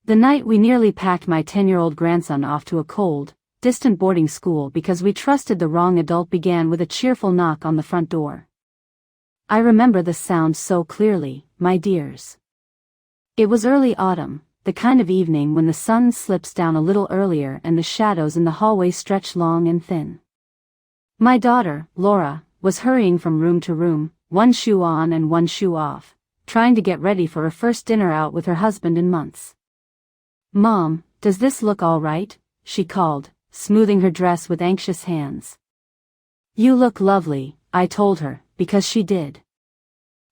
The night we nearly packed my 10-year-old grandson off to a cold, distant boarding school because we trusted the wrong adult began with a cheerful knock on the front door. I remember the sound so clearly, my dears. It was early autumn, the kind of evening when the sun slips down a little earlier and the shadows in the hallway stretch long and thin. My daughter, Laura, was hurrying from room to room, one shoe on and one shoe off, trying to get ready for her first dinner out with her husband in months. "Mom, does this look all right?" she called, smoothing her dress with anxious hands. "You look lovely," I told her, because she did.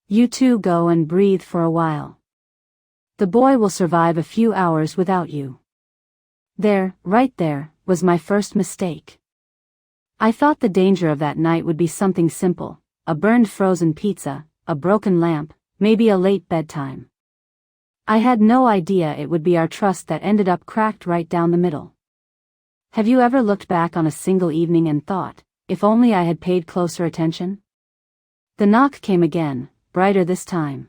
"You two go and breathe for a while. The boy will survive a few hours without you." There, right there, was my first mistake. I thought the danger of that night would be something simple, a burned frozen pizza, a broken lamp, maybe a late bedtime. I had no idea it would be our trust that ended up cracked right down the middle. Have you ever looked back on a single evening and thought, if only I had paid closer attention? The knock came again, brighter this time.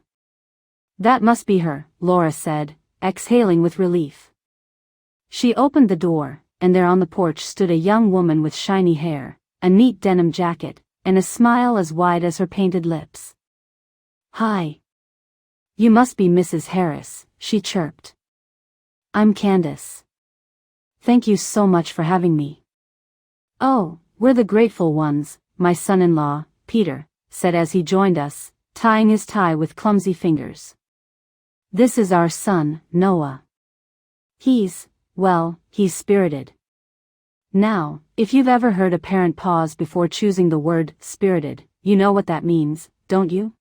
"That must be her," Laura said, exhaling with relief. She opened the door, and there on the porch stood a young woman with shiny hair, a neat denim jacket, and a smile as wide as her painted lips. "Hi. You must be Mrs. Harris," she chirped. "I'm Candace. Thank you so much for having me." "Oh, we're the grateful ones," my son-in-law, Peter, said as he joined us, tying his tie with clumsy fingers. "This is our son, Noah. He's spirited." Now, if you've ever heard a parent pause before choosing the word spirited, you know what that means, don't you?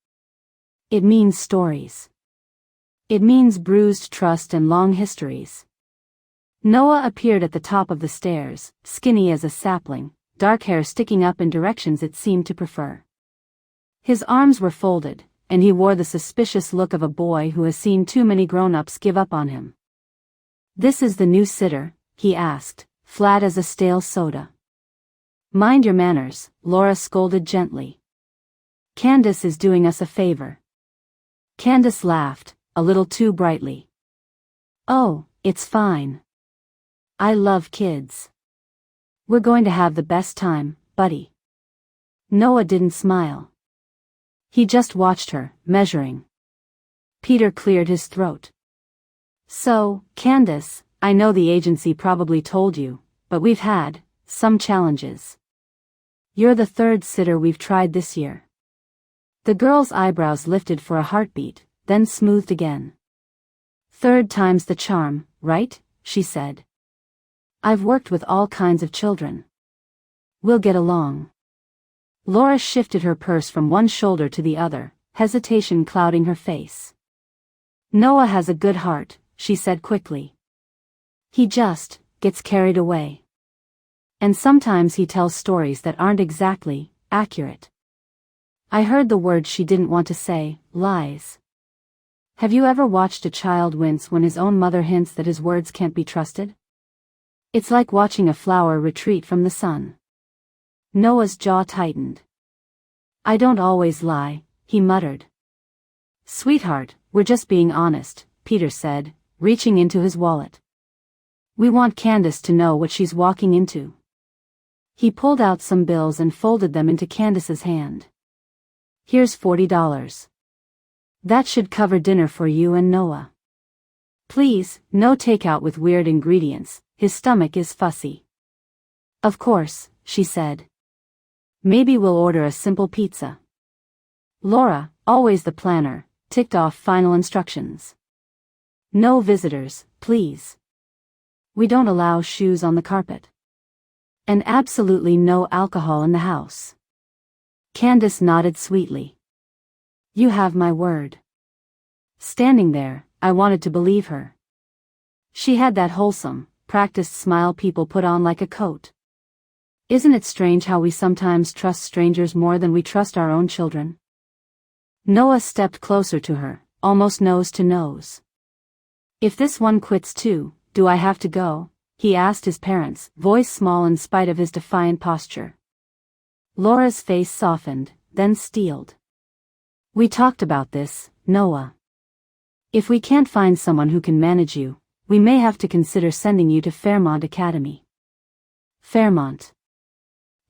It means stories. It means bruised trust and long histories. Noah appeared at the top of the stairs, skinny as a sapling, dark hair sticking up in directions it seemed to prefer. His arms were folded, and he wore the suspicious look of a boy who has seen too many grown-ups give up on him. "This is the new sitter?" he asked, flat as a stale soda. "Mind your manners," Laura scolded gently. "Candace is doing us a favor." Candace laughed, a little too brightly. "Oh, it's fine. I love kids. We're going to have the best time, buddy." Noah didn't smile. He just watched her, measuring. Peter cleared his throat. "So, Candace, I know the agency probably told you, but we've had some challenges. You're the third sitter we've tried this year." The girl's eyebrows lifted for a heartbeat, then smoothed again. "Third time's the charm, right?" she said. "I've worked with all kinds of children. We'll get along." Laura shifted her purse from one shoulder to the other, hesitation clouding her face. "Noah has a good heart," she said quickly. "He just gets carried away. And sometimes he tells stories that aren't exactly accurate." I heard the word she didn't want to say, lies. Have you ever watched a child wince when his own mother hints that his words can't be trusted? It's like watching a flower retreat from the sun. Noah's jaw tightened. "I don't always lie," he muttered. "Sweetheart, we're just being honest," Peter said, reaching into his wallet. "We want Candace to know what she's walking into." He pulled out some bills and folded them into Candace's hand. "Here's $40. That should cover dinner for you and Noah. Please, no takeout with weird ingredients, his stomach is fussy." "Of course," she said. "Maybe we'll order a simple pizza." Laura, always the planner, ticked off final instructions. "No visitors, please. We don't allow shoes on the carpet. And absolutely no alcohol in the house." Candace nodded sweetly. "You have my word." Standing there, I wanted to believe her. She had that wholesome, practiced smile people put on like a coat. Isn't it strange how we sometimes trust strangers more than we trust our own children? Noah stepped closer to her, almost nose to nose. "If this one quits too, do I have to go?" he asked his parents, voice small in spite of his defiant posture. Laura's face softened, then steeled. "We talked about this, Noah. If we can't find someone who can manage you, we may have to consider sending you to Fairmont Academy. Fairmont.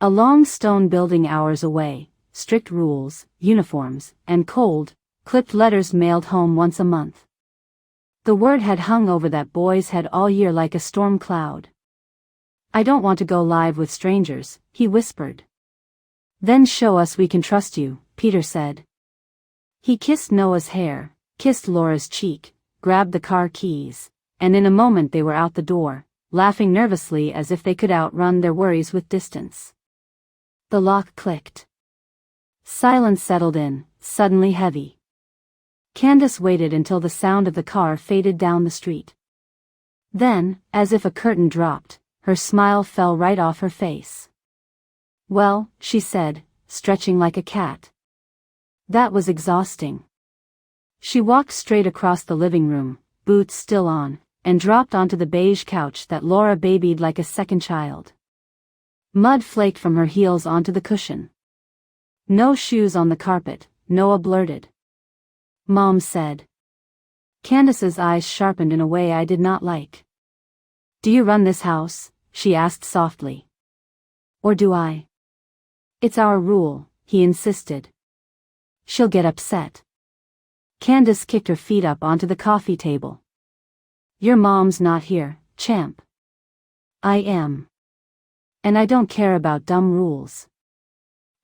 A long stone building hours away, strict rules, uniforms, and cold, clipped letters mailed home once a month. The word had hung over that boy's head all year like a storm cloud. I don't want to go live with strangers, he whispered. Then show us we can trust you, Peter said. He kissed Noah's hair, kissed Laura's cheek, grabbed the car keys, and in a moment they were out the door, laughing nervously as if they could outrun their worries with distance. The lock clicked. Silence settled in, suddenly heavy. Candace waited until the sound of the car faded down the street. Then, as if a curtain dropped, her smile fell right off her face. Well, she said, stretching like a cat. That was exhausting. She walked straight across the living room, boots still on, and dropped onto the beige couch that Laura babied like a second child. Mud flaked from her heels onto the cushion. No shoes on the carpet, Noah blurted. Mom said. Candace's eyes sharpened in a way I did not like. Do you run this house? She asked softly. Or do I? It's our rule, he insisted. She'll get upset. Candace kicked her feet up onto the coffee table. Your mom's not here, champ. I am. And I don't care about dumb rules.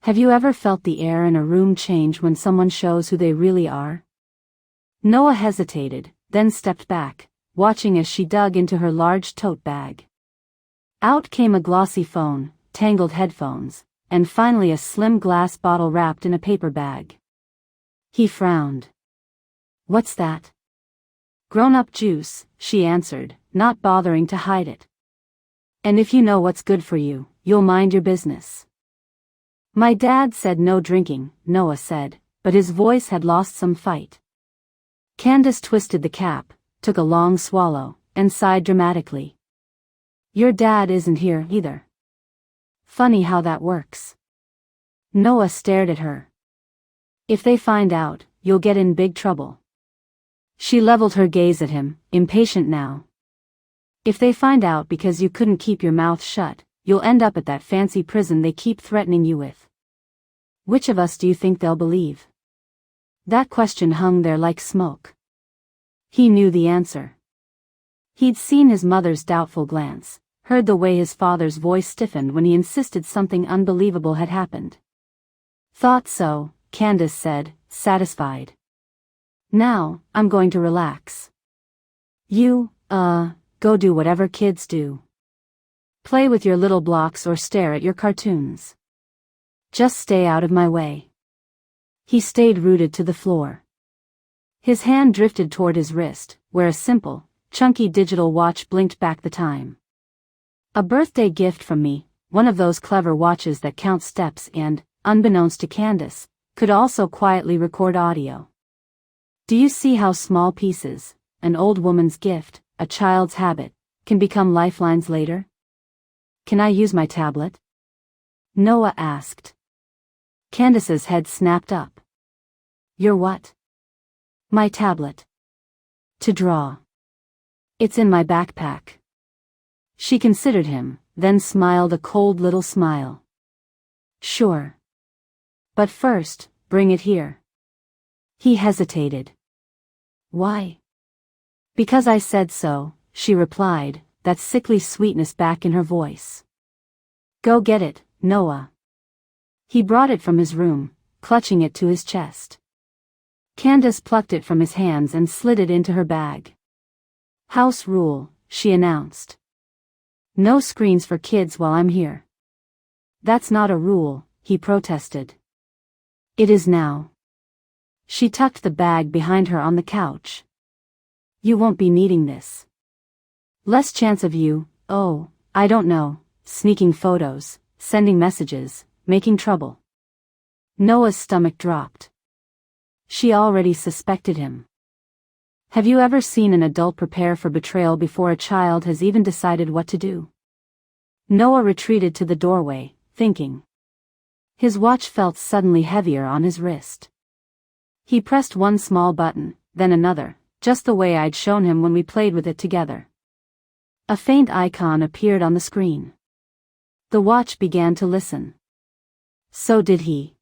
Have you ever felt the air in a room change when someone shows who they really are? Noah hesitated, then stepped back, watching as she dug into her large tote bag. Out came a glossy phone, tangled headphones, and finally a slim glass bottle wrapped in a paper bag. He frowned. What's that? Grown-up juice, she answered, not bothering to hide it. And if you know what's good for you, you'll mind your business. My dad said no drinking, Noah said, but his voice had lost some fight. Candace twisted the cap, took a long swallow, and sighed dramatically. Your dad isn't here either. Funny how that works. Noah stared at her. If they find out, you'll get in big trouble. She leveled her gaze at him, impatient now. If they find out because you couldn't keep your mouth shut, you'll end up at that fancy prison they keep threatening you with. Which of us do you think they'll believe? That question hung there like smoke. He knew the answer. He'd seen his mother's doubtful glance, heard the way his father's voice stiffened when he insisted something unbelievable had happened. Thought so, Candace said, satisfied. Now, I'm going to relax. You, go do whatever kids do. Play with your little blocks or stare at your cartoons. Just stay out of my way. He stayed rooted to the floor. His hand drifted toward his wrist, where a simple, chunky digital watch blinked back the time. A birthday gift from me, one of those clever watches that count steps and, unbeknownst to Candace, could also quietly record audio. Do you see how small pieces, an old woman's gift, a child's habit, can become lifelines later? Can I use my tablet? Noah asked. Candace's head snapped up. Your what? My tablet. To draw. It's in my backpack. She considered him, then smiled a cold little smile. Sure. But first, bring it here. He hesitated. Why? Because I said so, she replied, that sickly sweetness back in her voice. Go get it, Noah. He brought it from his room, clutching it to his chest. Candace plucked it from his hands and slid it into her bag. House rule, she announced. No screens for kids while I'm here. That's not a rule, he protested. It is now. She tucked the bag behind her on the couch. You won't be needing this. Less chance of you, oh, I don't know, sneaking photos, sending messages, making trouble. Noah's stomach dropped. She already suspected him. Have you ever seen an adult prepare for betrayal before a child has even decided what to do? Noah retreated to the doorway, thinking. His watch felt suddenly heavier on his wrist. He pressed one small button, then another, just the way I'd shown him when we played with it together. A faint icon appeared on the screen. The watch began to listen. So did he.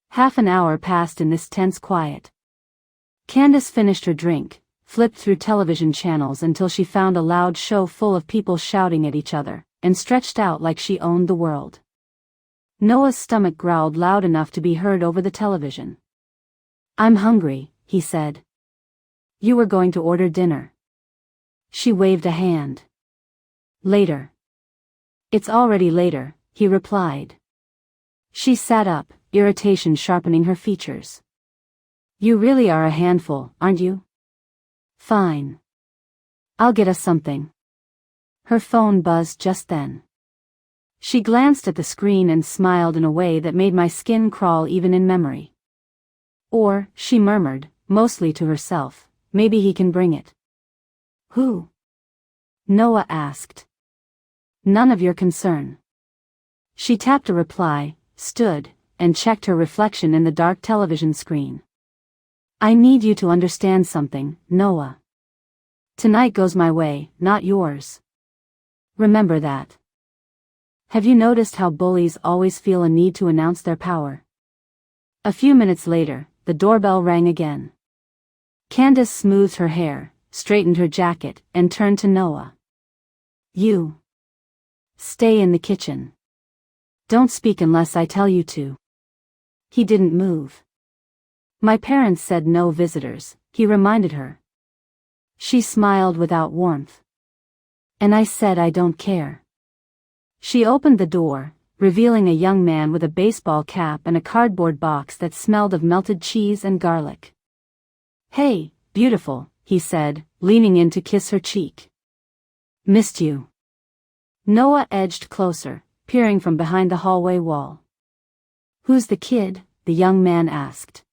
Half an hour passed in this tense quiet. Candace finished her drink, flipped through television channels until she found a loud show full of people shouting at each other, and stretched out like she owned the world. Noah's stomach growled loud enough to be heard over the television. "I'm hungry," he said. "You were going to order dinner." She waved a hand. "Later." "It's already later," he replied. She sat up, irritation sharpening her features. "You really are a handful, aren't you?" "Fine. I'll get us something." Her phone buzzed just then. She glanced at the screen and smiled in a way that made my skin crawl even in memory. Or, she murmured, mostly to herself, "Maybe he can bring it." "Who?" Noah asked. "None of your concern." She tapped a reply, stood, and checked her reflection in the dark television screen. "I need you to understand something, Noah. Tonight goes my way, not yours. Remember that. Have you noticed how bullies always feel a need to announce their power?" A few minutes later, the doorbell rang again. Candace smoothed her hair, straightened her jacket, and turned to Noah. "You. Stay in the kitchen. Don't speak unless I tell you to." He didn't move. "My parents said no visitors," he reminded her. She smiled without warmth. "And I said I don't care." She opened the door, revealing a young man with a baseball cap and a cardboard box that smelled of melted cheese and garlic. "Hey, beautiful," he said, leaning in to kiss her cheek. "Missed you." Noah edged closer, peering from behind the hallway wall. "Who's the kid?" the young man asked.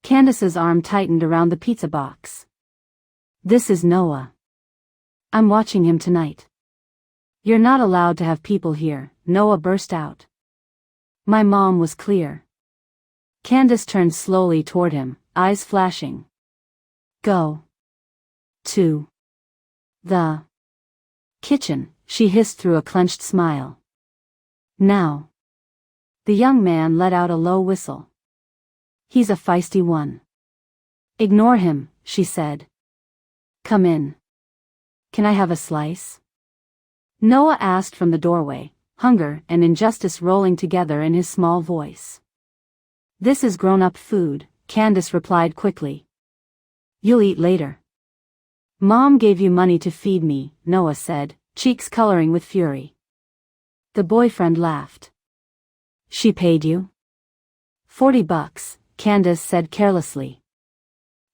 Candace's arm tightened around the pizza box. "This is Noah. I'm watching him tonight." "You're not allowed to have people here," Noah burst out. "My mom was clear." Candace turned slowly toward him, eyes flashing. "Go to the kitchen," she hissed through a clenched smile. "Now." The young man let out a low whistle. "He's a feisty one." "Ignore him," she said. "Come in." "Can I have a slice?" Noah asked from the doorway, hunger and injustice rolling together in his small voice. "This is grown-up food," Candace replied quickly. "You'll eat later." "Mom gave you money to feed me," Noah said, cheeks coloring with fury. The boyfriend laughed. "She paid you?" $40, Candace said carelessly.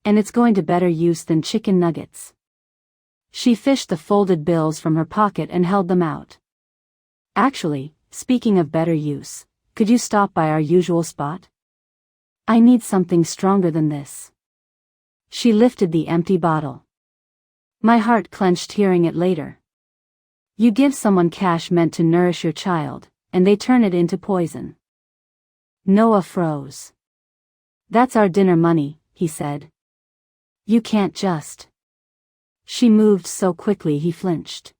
"And it's going to better use than chicken nuggets." She fished the folded bills from her pocket and held them out. "Actually, speaking of better use, could you stop by our usual spot? I need something stronger than this." She lifted the empty bottle. My heart clenched hearing it later. You give someone cash meant to nourish your child, and they turn it into poison. Noah froze. "That's our dinner money," he said. "You can't just." She moved so quickly he flinched.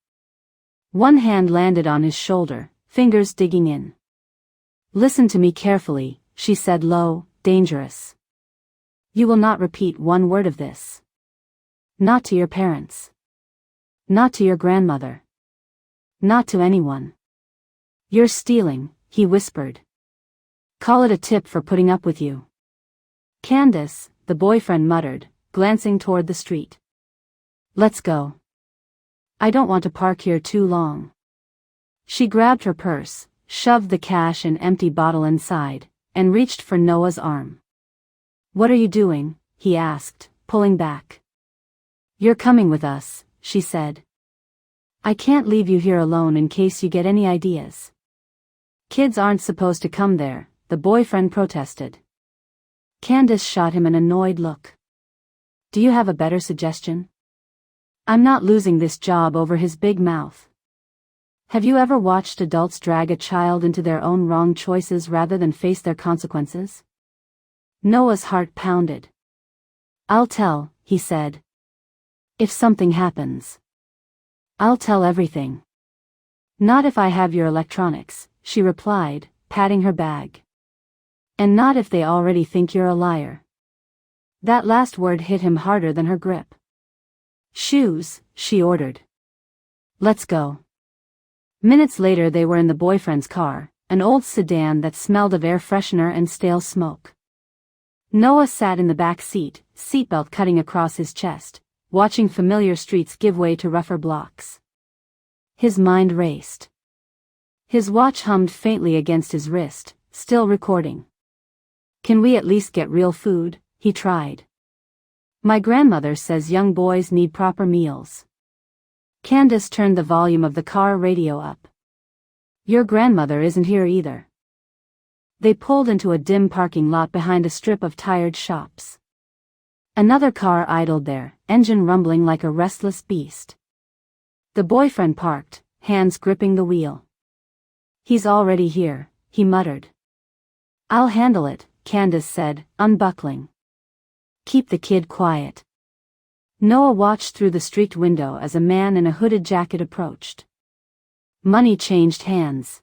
One hand landed on his shoulder, fingers digging in. "Listen to me carefully," she said low, dangerous. "You will not repeat one word of this. Not to your parents. Not to your grandmother. Not to anyone. You're stealing," he whispered. "Call it a tip for putting up with you." "Candace," the boyfriend muttered, glancing toward the street. "Let's go. I don't want to park here too long." She grabbed her purse, shoved the cash and empty bottle inside, and reached for Noah's arm. "What are you doing?" he asked, pulling back. "You're coming with us," she said. "I can't leave you here alone in case you get any ideas." "Kids aren't supposed to come there," the boyfriend protested. Candace shot him an annoyed look. "Do you have a better suggestion?" "I'm not losing this job over his big mouth." Have you ever watched adults drag a child into their own wrong choices rather than face their consequences? Noah's heart pounded. I'll tell, he said. If something happens. I'll tell everything. Not if I have your electronics, she replied, patting her bag. And not if they already think you're a liar. That last word hit him harder than her grip. Shoes, she ordered. Let's go. Minutes later they were in the boyfriend's car, an old sedan that smelled of air freshener and stale smoke. Noah sat in the back seat, seatbelt cutting across his chest, watching familiar streets give way to rougher blocks. His mind raced. His watch hummed faintly against his wrist, still recording. Can we at least get real food? He tried. My grandmother says young boys need proper meals. Candace turned the volume of the car radio up. Your grandmother isn't here either. They pulled into a dim parking lot behind a strip of tired shops. Another car idled there, engine rumbling like a restless beast. The boyfriend parked, hands gripping the wheel. He's already here, he muttered. I'll handle it, Candace said, unbuckling. Keep the kid quiet. Noah watched through the streaked window as a man in a hooded jacket approached. Money changed hands.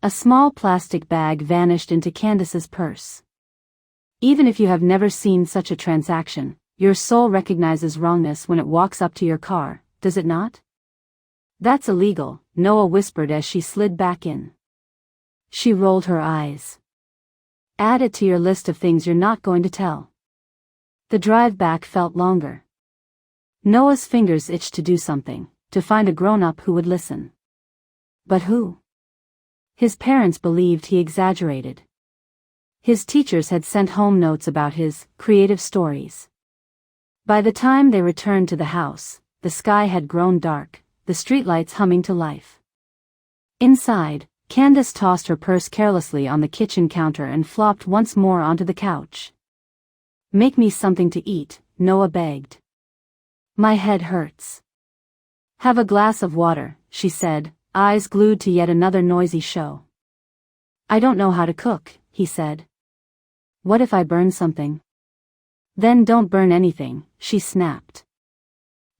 A small plastic bag vanished into Candace's purse. Even if you have never seen such a transaction, your soul recognizes wrongness when it walks up to your car, does it not? That's illegal, Noah whispered as she slid back in. She rolled her eyes. Add it to your list of things you're not going to tell. The drive back felt longer. Noah's fingers itched to do something, to find a grown-up who would listen. But who? His parents believed he exaggerated. His teachers had sent home notes about his creative stories. By the time they returned to the house, the sky had grown dark, the streetlights humming to life. Inside, Candace tossed her purse carelessly on the kitchen counter and flopped once more onto the couch. Make me something to eat, Noah begged. My head hurts. Have a glass of water, she said, eyes glued to yet another noisy show. I don't know how to cook, he said. What if I burn something? Then don't burn anything, she snapped.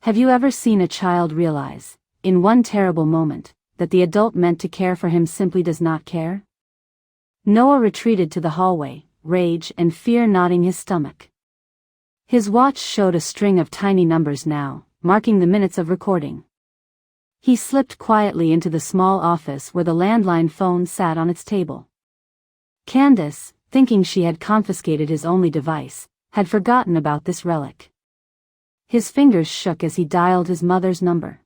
Have you ever seen a child realize, in one terrible moment, that the adult meant to care for him simply does not care? Noah retreated to the hallway, rage and fear knotting his stomach. His watch showed a string of tiny numbers now, marking the minutes of recording. He slipped quietly into the small office where the landline phone sat on its table. Candace, thinking she had confiscated his only device, had forgotten about this relic. His fingers shook as he dialed his mother's number.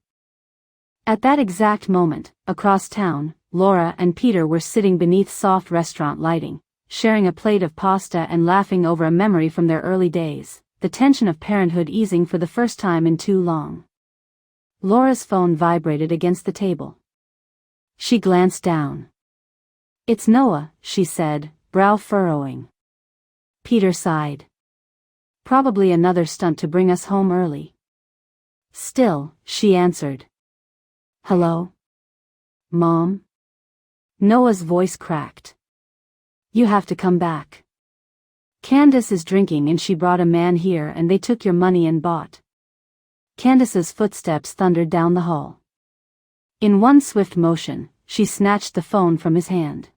At that exact moment, across town, Laura and Peter were sitting beneath soft restaurant lighting, sharing a plate of pasta and laughing over a memory from their early days, the tension of parenthood easing for the first time in too long. Laura's phone vibrated against the table. She glanced down. It's Noah, she said, brow furrowing. Peter sighed. Probably another stunt to bring us home early. Still, she answered. Hello? Mom? Noah's voice cracked. You have to come back. Candace is drinking and she brought a man here and they took your money and bought. Candace's footsteps thundered down the hall. In one swift motion, she snatched the phone from his hand.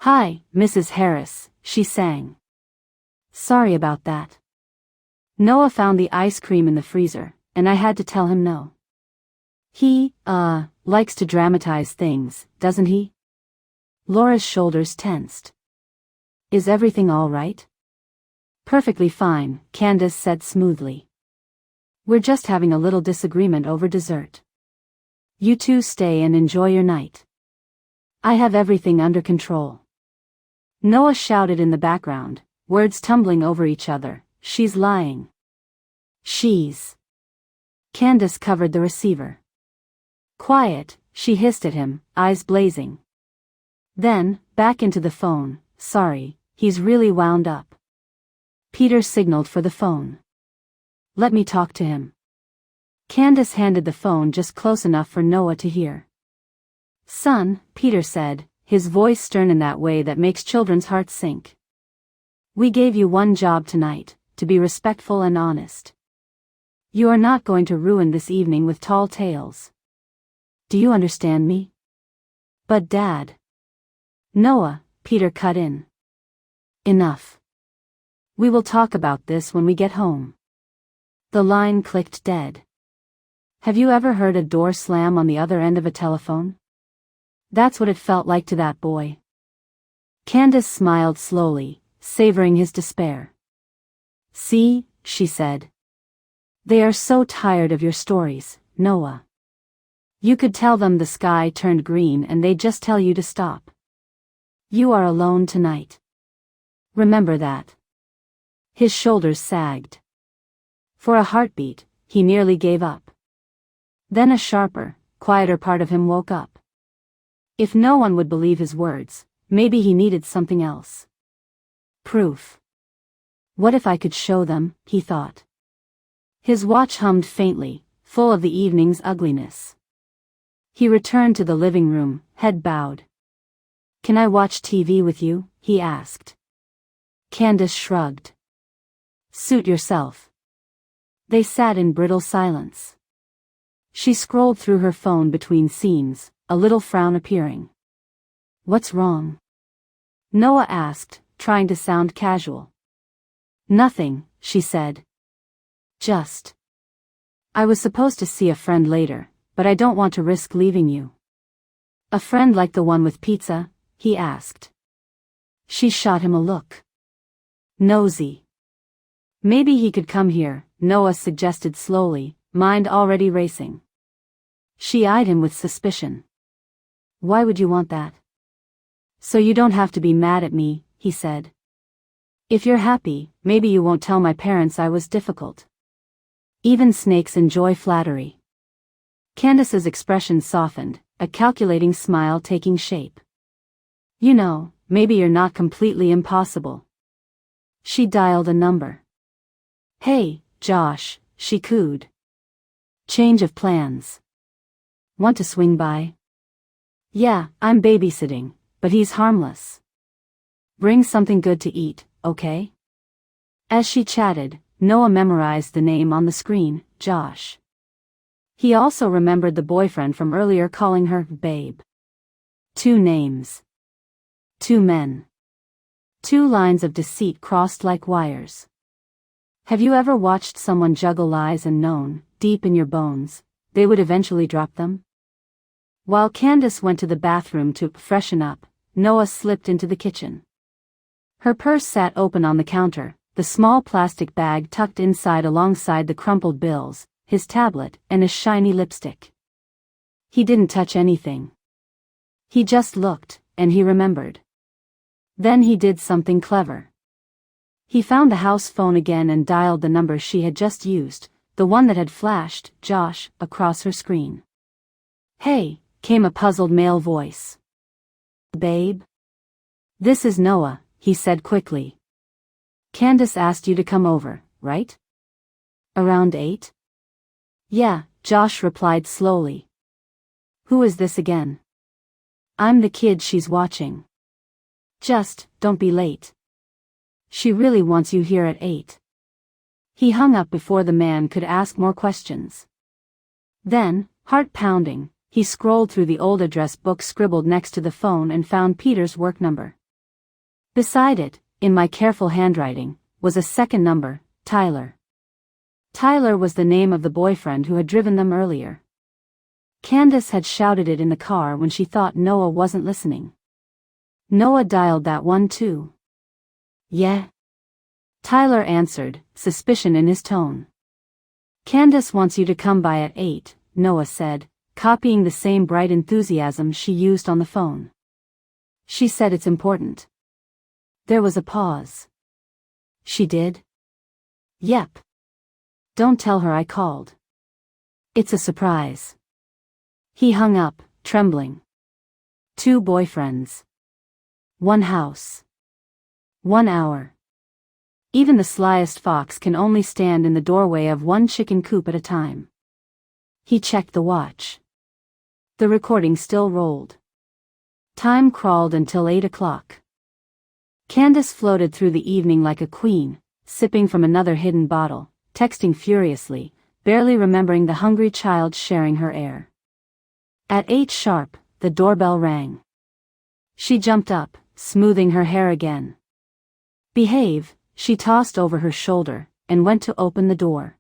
Hi, Mrs. Harris, she sang. Sorry about that. Noah found the ice cream in the freezer, and I had to tell him no. He, likes to dramatize things, doesn't he? Laura's shoulders tensed. Is everything all right? Perfectly fine, Candace said smoothly. We're just having a little disagreement over dessert. You two stay and enjoy your night. I have everything under control. Noah shouted in the background, words tumbling over each other. She's lying. She's. Candace covered the receiver. Quiet, she hissed at him, eyes blazing. Then, back into the phone, sorry, he's really wound up. Peter signaled for the phone. Let me talk to him. Candace handed the phone just close enough for Noah to hear. Son, Peter said, his voice stern in that way that makes children's hearts sink. We gave you one job tonight, to be respectful and honest. You are not going to ruin this evening with tall tales. Do you understand me? But Dad. Noah, Peter cut in. Enough. We will talk about this when we get home. The line clicked dead. Have you ever heard a door slam on the other end of a telephone? That's what it felt like to that boy. Candace smiled slowly, savoring his despair. See, she said. They are so tired of your stories, Noah. You could tell them the sky turned green and they'd just tell you to stop. You are alone tonight. Remember that. His shoulders sagged. For a heartbeat, he nearly gave up. Then a sharper, quieter part of him woke up. If no one would believe his words, maybe he needed something else. Proof. What if I could show them, he thought. His watch hummed faintly, full of the evening's ugliness. He returned to the living room, head bowed. Can I watch TV with you? He asked. Candace shrugged. Suit yourself. They sat in brittle silence. She scrolled through her phone between scenes, a little frown appearing. What's wrong? Noah asked, trying to sound casual. Nothing, she said. Just. I was supposed to see a friend later, but I don't want to risk leaving you. A friend like the one with pizza? He asked. She shot him a look. Nosy. Maybe he could come here, Noah suggested slowly, mind already racing. She eyed him with suspicion. Why would you want that? So you don't have to be mad at me, he said. If you're happy, maybe you won't tell my parents I was difficult. Even snakes enjoy flattery. Candace's expression softened, a calculating smile taking shape. You know, maybe you're not completely impossible. She dialed a number. Hey, Josh, she cooed. Change of plans. Want to swing by? Yeah, I'm babysitting, but he's harmless. Bring something good to eat, okay? As she chatted, Noah memorized the name on the screen, Josh. He also remembered the boyfriend from earlier calling her babe. 2 names. 2 men. 2 lines of deceit crossed like wires. Have you ever watched someone juggle lies and known, deep in your bones, they would eventually drop them? While Candace went to the bathroom to freshen up, Noah slipped into the kitchen. Her purse sat open on the counter, the small plastic bag tucked inside alongside the crumpled bills, his tablet, and a shiny lipstick. He didn't touch anything. He just looked, and he remembered. Then he did something clever. He found the house phone again and dialed the number she had just used, the one that had flashed, Josh, across her screen. Hey, came a puzzled male voice. Babe? This is Noah, he said quickly. Candace asked you to come over, right? Around 8? Yeah, Josh replied slowly. Who is this again? I'm the kid she's watching. Just, don't be late. She really wants you here at 8. He hung up before the man could ask more questions. Then, heart pounding, he scrolled through the old address book scribbled next to the phone and found Peter's work number. Beside it, in my careful handwriting, was a second number, Tyler. Tyler was the name of the boyfriend who had driven them earlier. Candace had shouted it in the car when she thought Noah wasn't listening. Noah dialed that one too. Yeah? Tyler answered, suspicion in his tone. Candace wants you to come by at 8, Noah said, copying the same bright enthusiasm she used on the phone. She said it's important. There was a pause. She did? Yep. Don't tell her I called. It's a surprise. He hung up, trembling. 2 boyfriends. 1 house. 1 hour. Even the slyest fox can only stand in the doorway of one chicken coop at a time. He checked the watch. The recording still rolled. Time crawled until 8 o'clock. Candace floated through the evening like a queen, sipping from another hidden bottle, texting furiously, barely remembering the hungry child sharing her air. At 8 sharp, the doorbell rang. She jumped up, smoothing her hair again. Behave, she tossed over her shoulder, and went to open the door.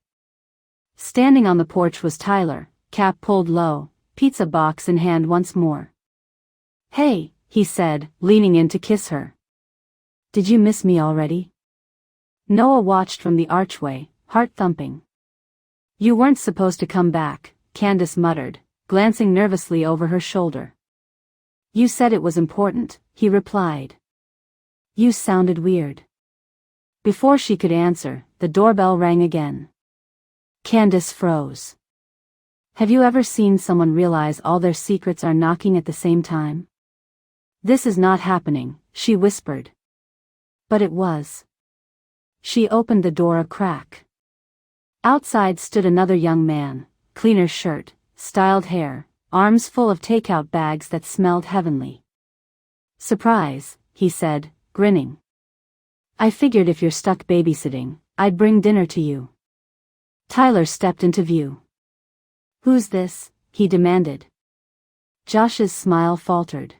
Standing on the porch was Tyler, cap pulled low, pizza box in hand once more. "Hey," he said, leaning in to kiss her. "Did you miss me already?" Noah watched from the archway, heart thumping. "You weren't supposed to come back," Candace muttered, glancing nervously over her shoulder. "You said it was important," he replied. "You sounded weird." Before she could answer, the doorbell rang again. Candace froze. Have you ever seen someone realize all their secrets are knocking at the same time? "This is not happening," she whispered. But it was. She opened the door a crack. Outside stood another young man, cleaner shirt, styled hair, arms full of takeout bags that smelled heavenly. "Surprise," he said, grinning. "I figured if you're stuck babysitting, I'd bring dinner to you." Tyler stepped into view. "Who's this?" he demanded. Josh's smile faltered.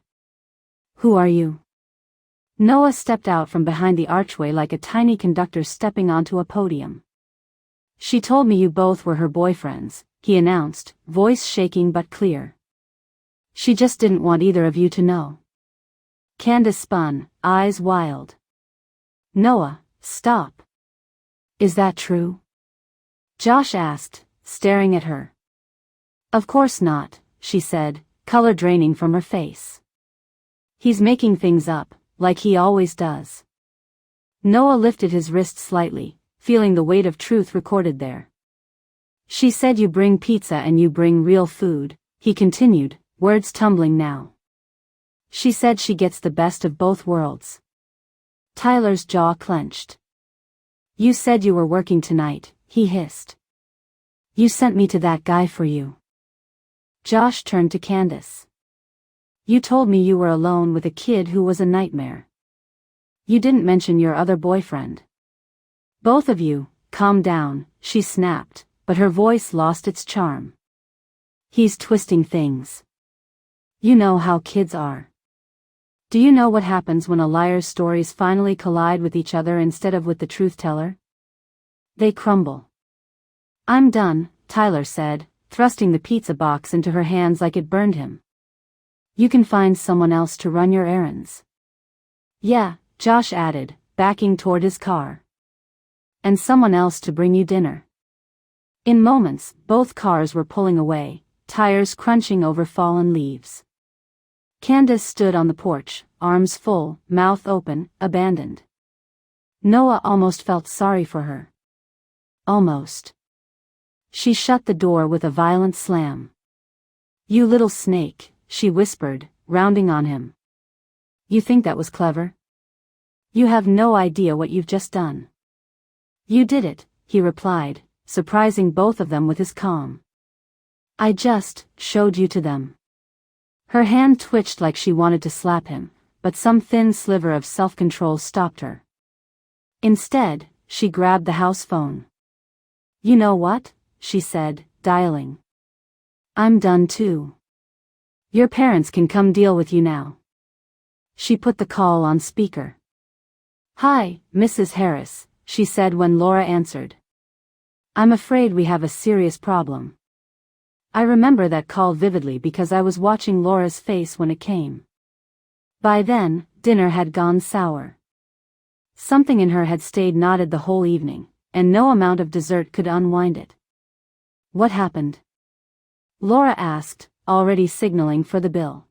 "Who are you?" Noah stepped out from behind the archway like a tiny conductor stepping onto a podium. "She told me you both were her boyfriends," he announced, voice shaking but clear. "She just didn't want either of you to know." Candace spun, eyes wild. "Noah, stop. Is that true?" Josh asked, staring at her. "Of course not," she said, color draining from her face. "He's making things up, like he always does." Noah lifted his wrist slightly, feeling the weight of truth recorded there. "She said you bring pizza and you bring real food," he continued, words tumbling now. "She said she gets the best of both worlds." Tyler's jaw clenched. "You said you were working tonight," he hissed. "You sent me to that guy for you." Josh turned to Candace. "You told me you were alone with a kid who was a nightmare. You didn't mention your other boyfriend." "Both of you, calm down," she snapped, but her voice lost its charm. "He's twisting things. You know how kids are. Do you know what happens when a liar's stories finally collide with each other instead of with the truth teller? They crumble." "I'm done," Tyler said, thrusting the pizza box into her hands like it burned him. "You can find someone else to run your errands." "Yeah," Josh added, backing toward his car. "And someone else to bring you dinner." In moments, both cars were pulling away, tires crunching over fallen leaves. Candace stood on the porch, arms full, mouth open, abandoned. Noah almost felt sorry for her. Almost. She shut the door with a violent slam. "You little snake," she whispered, rounding on him. "You think that was clever? You have no idea what you've just done." "You did it," he replied, surprising both of them with his calm. "I just showed you to them." Her hand twitched like she wanted to slap him, but some thin sliver of self-control stopped her. Instead, she grabbed the house phone. "You know what?" she said, dialing. "I'm done too. Your parents can come deal with you now." She put the call on speaker. "Hi, Mrs. Harris," she said when Laura answered. "I'm afraid we have a serious problem." I remember that call vividly because I was watching Laura's face when it came. By then, dinner had gone sour. Something in her had stayed knotted the whole evening, and no amount of dessert could unwind it. "What happened?" Laura asked, already signaling for the bill.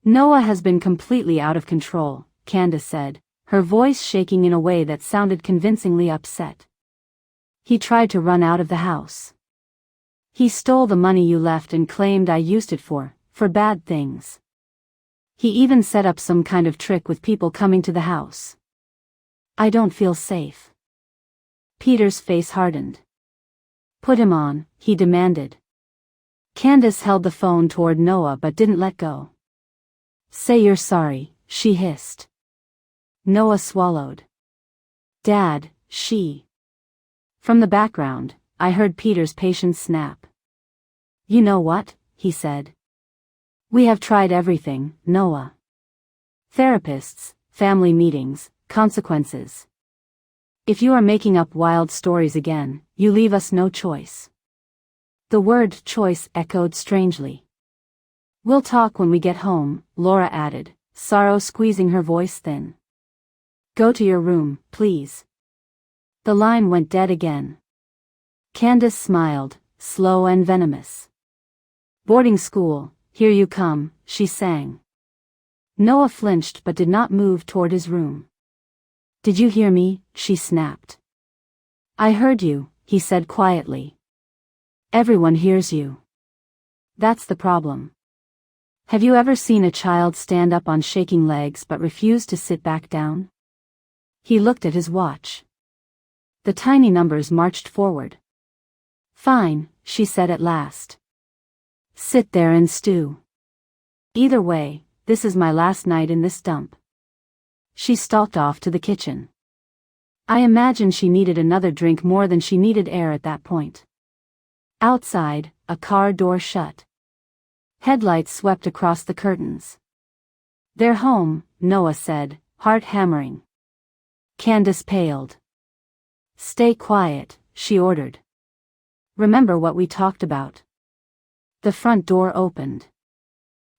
"Noah has been completely out of control," Candace said, her voice shaking in a way that sounded convincingly upset. "He tried to run out of the house. He stole the money you left and claimed I used it for bad things. He even set up some kind of trick with people coming to the house. I don't feel safe." Peter's face hardened. "Put him on," he demanded. Candace held the phone toward Noah but didn't let go. "Say you're sorry," she hissed. Noah swallowed. "Dad, she. From the background, I heard Peter's patience snap. You know what? He said. We have tried everything, Noah. Therapists, family meetings, consequences. If you are making up wild stories again, you leave us no choice. The word choice echoed strangely. We'll talk when we get home, Laura added, sorrow squeezing her voice thin. Go to your room, please. The line went dead again. Candace smiled, slow and venomous. Boarding school, here you come, she sang. Noah flinched but did not move toward his room. Did you hear me? She snapped. I heard you, he said quietly. Everyone hears you. That's the problem. Have you ever seen a child stand up on shaking legs but refuse to sit back down? He looked at his watch. The tiny numbers marched forward. Fine, she said at last. Sit there and stew. Either way, this is my last night in this dump. She stalked off to the kitchen. I imagine she needed another drink more than she needed air at that point. Outside, a car door shut. Headlights swept across the curtains. They're home, Noah said, heart hammering. Candace paled. Stay quiet, she ordered. Remember what we talked about. The front door opened.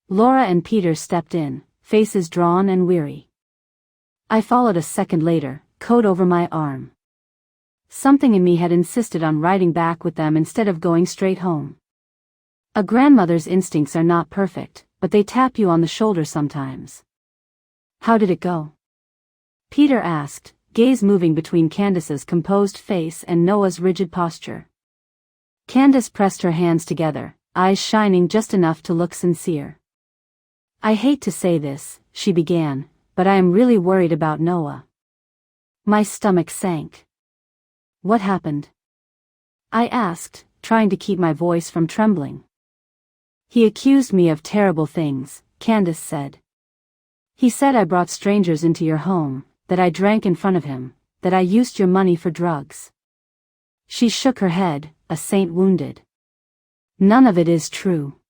Laura and Peter stepped in, faces drawn and weary. I followed a second later, coat over my arm. Something in me had insisted on riding back with them instead of going straight home. A grandmother's instincts are not perfect, but they tap you on the shoulder sometimes. How did it go? Peter asked, gaze moving between Candace's composed face and Noah's rigid posture. Candace pressed her hands together, eyes shining just enough to look sincere. I hate to say this, she began, but I am really worried about Noah. My stomach sank. What happened? I asked, trying to keep my voice from trembling. He accused me of terrible things, Candace said. He said I brought strangers into your home, that I drank in front of him, that I used your money for drugs. She shook her head, a saint wounded. None of it is true.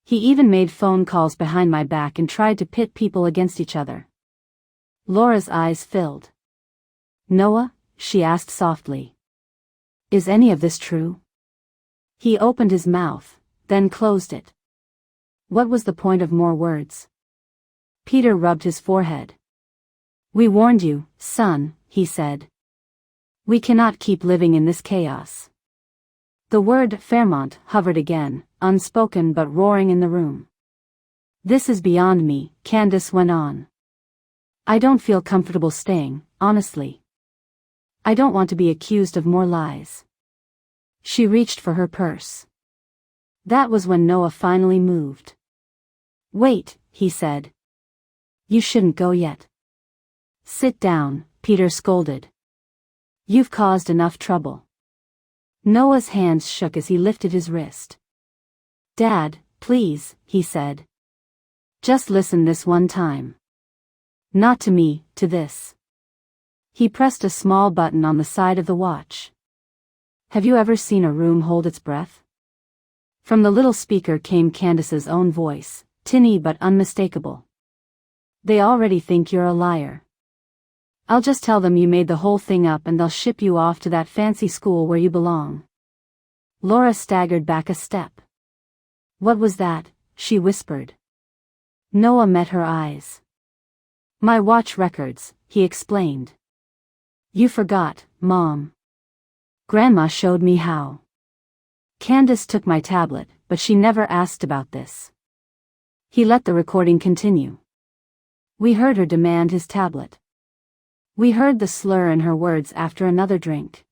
He even made phone calls behind my back and tried to pit people against each other. Laura's eyes filled. Noah? She asked softly. Is any of this true? He opened his mouth, then closed it. What was the point of more words? Peter rubbed his forehead. We warned you, son, he said. We cannot keep living in this chaos. The word Fairmont hovered again, unspoken but roaring in the room. This is beyond me, Candace went on. I don't feel comfortable staying, honestly. I don't want to be accused of more lies. She reached for her purse. That was when Noah finally moved. Wait, he said. You shouldn't go yet. Sit down, Peter scolded. You've caused enough trouble. Noah's hands shook as he lifted his wrist. Dad, please, he said. Just listen this one time. Not to me, to this. He pressed a small button on the side of the watch. Have you ever seen a room hold its breath? From the little speaker came Candace's own voice, tinny but unmistakable. They already think you're a liar. I'll just tell them you made the whole thing up and they'll ship you off to that fancy school where you belong. Laura staggered back a step. What was that? She whispered. Noah met her eyes. My watch records, he explained. You forgot, Mom. Grandma showed me how. Candace took my tablet, but she never asked about this. He let the recording continue. We heard her demand his tablet. We heard the slur in her words after another drink.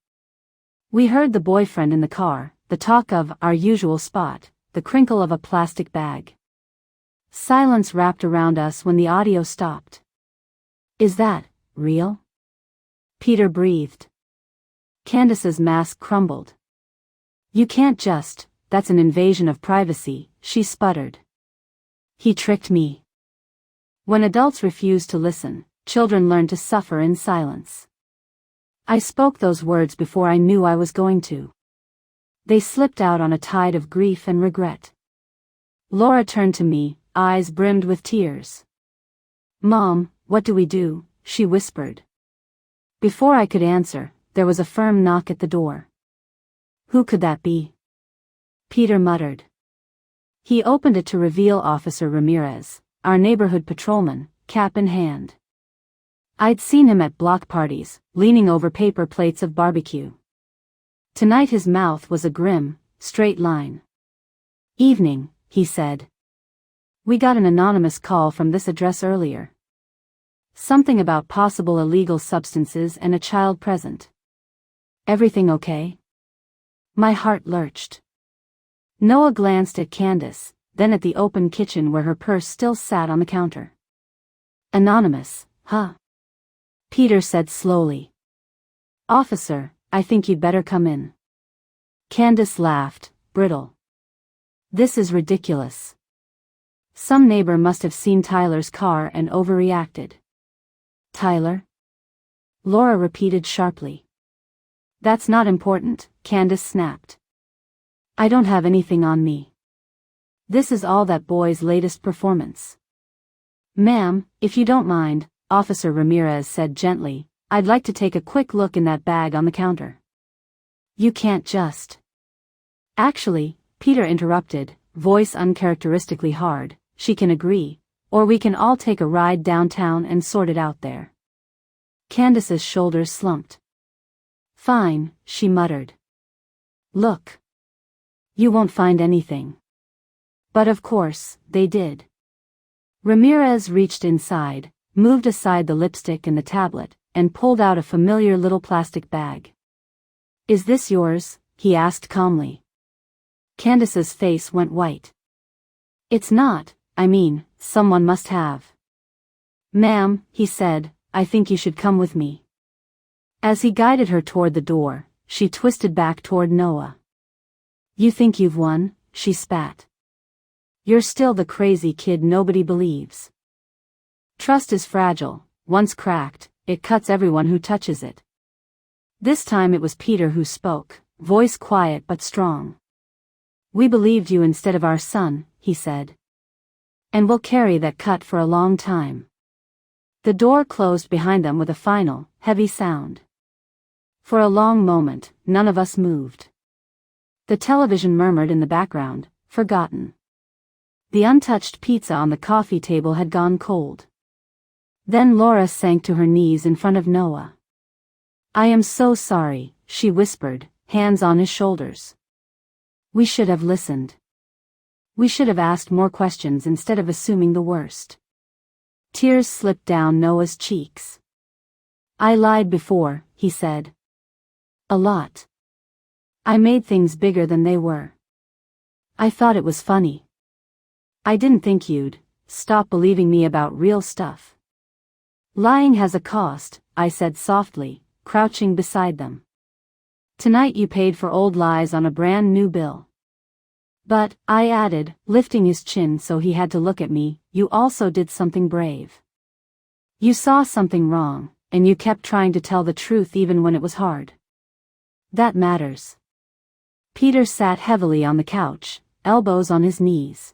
We heard the boyfriend in the car, the talk of our usual spot, the crinkle of a plastic bag. Silence wrapped around us when the audio stopped. Is that real? Peter breathed. Candace's mask crumbled. You can't just, that's an invasion of privacy, she sputtered. He tricked me. When adults refuse to listen, children learn to suffer in silence. I spoke those words before I knew I was going to. They slipped out on a tide of grief and regret. Laura turned to me, eyes brimmed with tears. "Mom, what do we do?" she whispered. Before I could answer, there was a firm knock at the door. "Who could that be?" Peter muttered. He opened it to reveal Officer Ramirez, our neighborhood patrolman, cap in hand. I'd seen him at block parties, leaning over paper plates of barbecue. Tonight his mouth was a grim, straight line. "Evening," he said. "We got an anonymous call from this address earlier. Something about possible illegal substances and a child present. Everything okay?" My heart lurched. Noah glanced at Candace, then at the open kitchen where her purse still sat on the counter. "Anonymous, huh?" Peter said slowly. "Officer, I think you'd better come in." Candace laughed, brittle. "This is ridiculous. Some neighbor must have seen Tyler's car and overreacted." "Tyler?" Laura repeated sharply. "That's not important," Candace snapped. "I don't have anything on me. This is all that boy's latest performance." "Ma'am, if you don't mind," Officer Ramirez said gently, "I'd like to take a quick look in that bag on the counter." "You can't just." "Actually," Peter interrupted, voice uncharacteristically hard, "she can agree, or we can all take a ride downtown and sort it out there." Candace's shoulders slumped. "Fine," she muttered. "Look. You won't find anything." But of course, they did. Ramirez reached inside, moved aside the lipstick and the tablet, and pulled out a familiar little plastic bag. "Is this yours?" he asked calmly. Candace's face went white. "It's not, I mean, someone must have." "Ma'am," he said, "I think you should come with me." As he guided her toward the door, she twisted back toward Noah. "You think you've won?" she spat. "You're still the crazy kid nobody believes. Trust is fragile. Once cracked, it cuts everyone who touches it." This time it was Peter who spoke, voice quiet but strong. "We believed you instead of our son," he said. "And we'll carry that cut for a long time." The door closed behind them with a final, heavy sound. For a long moment, none of us moved. The television murmured in the background, forgotten. The untouched pizza on the coffee table had gone cold. Then Laura sank to her knees in front of Noah. "I am so sorry," she whispered, hands on his shoulders. "We should have listened. We should have asked more questions instead of assuming the worst." Tears slipped down Noah's cheeks. "I lied before," he said. "A lot. I made things bigger than they were. I thought it was funny. I didn't think you'd stop believing me about real stuff." "Lying has a cost," I said softly, crouching beside them. "Tonight you paid for old lies on a brand new bill. But," I added, lifting his chin so he had to look at me, "you also did something brave. You saw something wrong, and you kept trying to tell the truth even when it was hard. That matters." Peter sat heavily on the couch, elbows on his knees.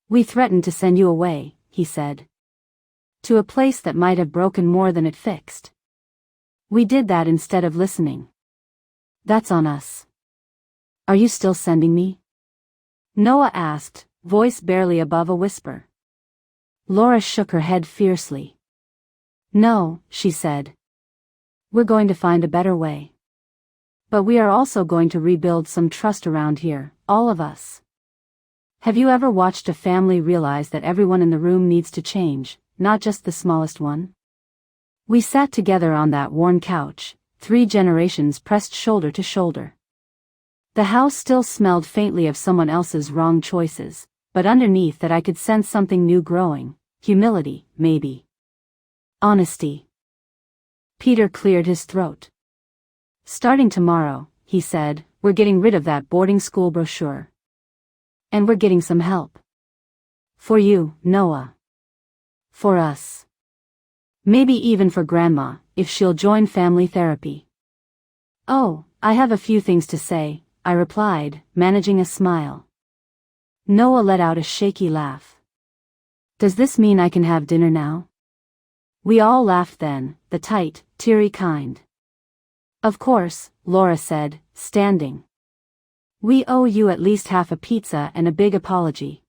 "We threatened to send you away," he said. "To a place that might have broken more than it fixed. We did that instead of listening. That's on us. Are you still sending me?" Noah asked, voice barely above a whisper. Laura shook her head fiercely. "No," she said. "We're going to find a better way. But we are also going to rebuild some trust around here, all of us. Have you ever watched a family realize that everyone in the room needs to change, not just the smallest one?" We sat together on that worn couch, 3 generations pressed shoulder to shoulder. The house still smelled faintly of someone else's wrong choices, but underneath that I could sense something new growing, humility, maybe. Honesty. Peter cleared his throat. "Starting tomorrow," he said, "we're getting rid of that boarding school brochure. And we're getting some help. For you, Noah. For us." Maybe even for Grandma, if she'll join family therapy. Oh, I have a few things to say, I replied, managing a smile. Noah let out a shaky laugh. Does this mean I can have dinner now? We all laughed then, the tight, teary kind. Of course, Laura said, standing. We owe you at least half a pizza and a big apology.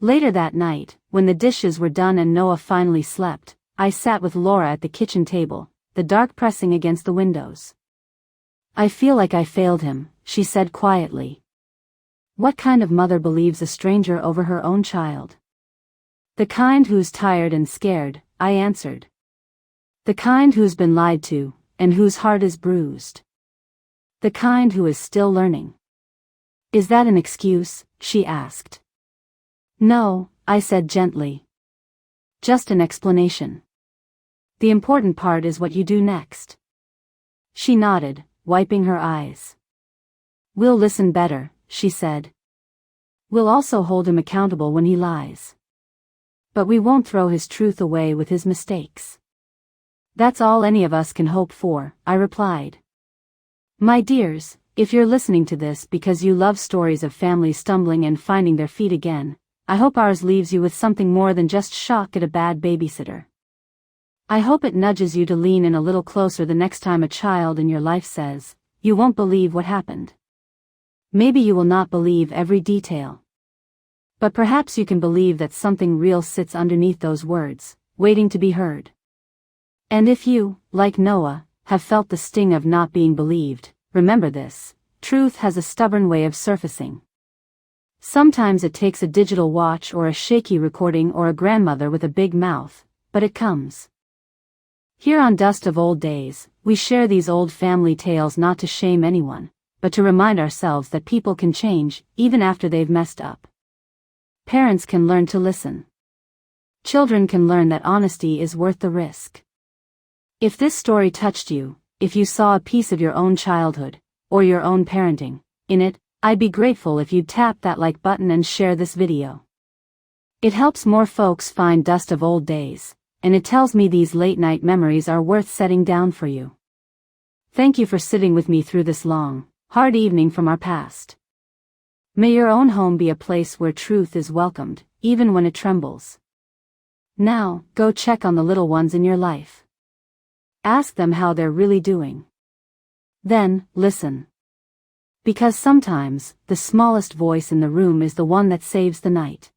Later that night, when the dishes were done and Noah finally slept, I sat with Laura at the kitchen table, the dark pressing against the windows. I feel like I failed him, she said quietly. What kind of mother believes a stranger over her own child? The kind who's tired and scared, I answered. The kind who's been lied to, and whose heart is bruised. The kind who is still learning. Is that an excuse? She asked. No, I said gently. Just an explanation. The important part is what you do next. She nodded, wiping her eyes. We'll listen better, she said. We'll also hold him accountable when he lies. But we won't throw his truth away with his mistakes. That's all any of us can hope for, I replied. My dears, if you're listening to this because you love stories of families stumbling and finding their feet again, I hope ours leaves you with something more than just shock at a bad babysitter. I hope it nudges you to lean in a little closer the next time a child in your life says, "You won't believe what happened." Maybe you will not believe every detail. But perhaps you can believe that something real sits underneath those words, waiting to be heard. And if you, like Noah, have felt the sting of not being believed, remember this: truth has a stubborn way of surfacing. Sometimes it takes a digital watch or a shaky recording or a grandmother with a big mouth, but it comes. Here on Dust of Old Days, we share these old family tales not to shame anyone, but to remind ourselves that people can change, even after they've messed up. Parents can learn to listen. Children can learn that honesty is worth the risk. If this story touched you, if you saw a piece of your own childhood, or your own parenting, in it, I'd be grateful if you'd tap that like button and share this video. It helps more folks find Dust of Old Days, and it tells me these late-night memories are worth setting down for you. Thank you for sitting with me through this long, hard evening from our past. May your own home be a place where truth is welcomed, even when it trembles. Now, go check on the little ones in your life. Ask them how they're really doing. Then, listen. Because sometimes, the smallest voice in the room is the one that saves the night.